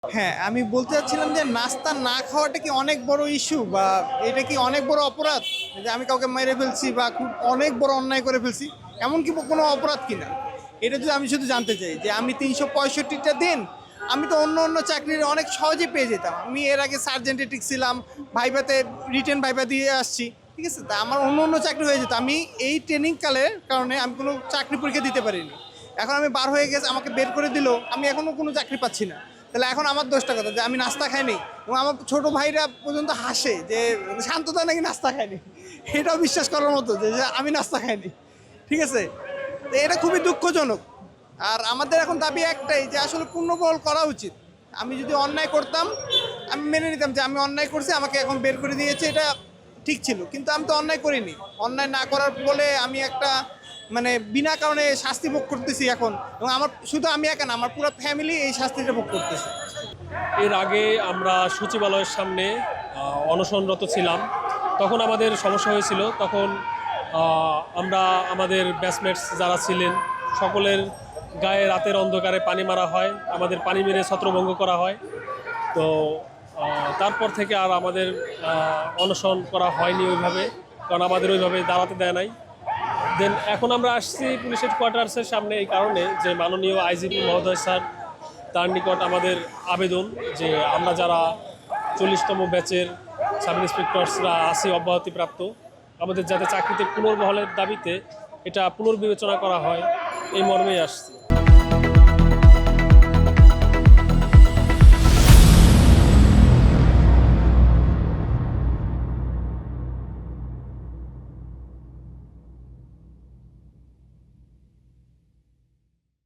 হ্যাঁ, আমি বলতে চাচ্ছিলাম যে নাস্তা না খাওয়াটা কি অনেক বড় ইস্যু বা এটা কি অনেক বড় অপরাধ? যে আমি কাউকে মেরে ফেলছি বা খুব অনেক বড় অন্যায় করে ফেলছি। এমন কি কোনো অপরাধ কিনা? এটা যদি আমি শুধু জানতে চাই যে আমি ৩৬৫টা দিন আমি তো অন্য চাকরির অনেক সহজেই পেয়ে যেতাম। আমি এর আগে সার্জেন্টে টিকছিলাম, ভাইভাতে রিটেন ভাইভা দিয়ে আসছি। ঠিক আছে? তা আমার অন্য চাকরি হয়ে যেত। আমি এই ট্রেনিং কালের কারণে আমি কোনো চাকরি পরীক্ষা দিতে পারিনি। এখন আমি বার হয়ে গেছি, আমাকে বের করে দিল, আমি এখনও কোনো চাকরি পাচ্ছি না। তাহলে এখন আমার দোষটা কথা যে আমি নাস্তা খাইনি এবং আমার ছোট ভাইরা পর্যন্ত হাসে যে শান্ততা নাকি নাস্তা খায়নি। এটাও বিশ্বাস করার মতো যে যে আমি নাস্তা খাইনি। ঠিক আছে, তো এটা খুবই দুঃখজনক। আর আমাদের এখন দাবি একটাই যে আসলে পুনর্বহাল করা উচিত। আমি যদি অন্যায় করতাম আমি মেনে নিতাম যে আমি অন্যায় করছি, আমাকে এখন বের করে দিয়েছে, এটা ঠিক ছিল। কিন্তু আমি তো অন্যায় করিনি। অন্যায় না করার বলে আমি একটা মানে বিনা কারণে শাস্তি ভোগ করতেছি এখন, এবং আমার শুধু আমি একা না, আমার পুরো ফ্যামিলি এই শাস্তিটা ভোগ করতেছে। এর আগে আমরা সচিবালয়ের সামনে অনশনরত ছিলাম। তখন আমাদের সমস্যা হয়েছিল। তখন আমরা আমাদের ব্যাচমেটস যারা ছিলেন সকলের গায়ে রাতের অন্ধকারে পানি মারা হয়, আমাদের পানি মেরে ছত্রভঙ্গ করা হয়। তো তারপর থেকে আর আমাদের অনশন করা হয়নি ওইভাবে, কারণ আমাদের ওইভাবে দাঁড়াতে দেয় নাই। দেন এখন আমরা আসছি পুলিশ হেডকোয়ার্টার্সের সামনে এই কারণে যে মাননীয় আইজিপি মহোদয় স্যার, তার নিকট আমাদের আবেদন যে আমরা যারা 40তম ব্যাচের সাব ইন্সপেক্টরসরা আছি অব্যাহতিপ্রাপ্ত, আমাদের যাতে চাকরিতে পুনর্বহালের দাবিতে এটা পুনর্বিবেচনা করা হয়, এই মর্মেই আসছি।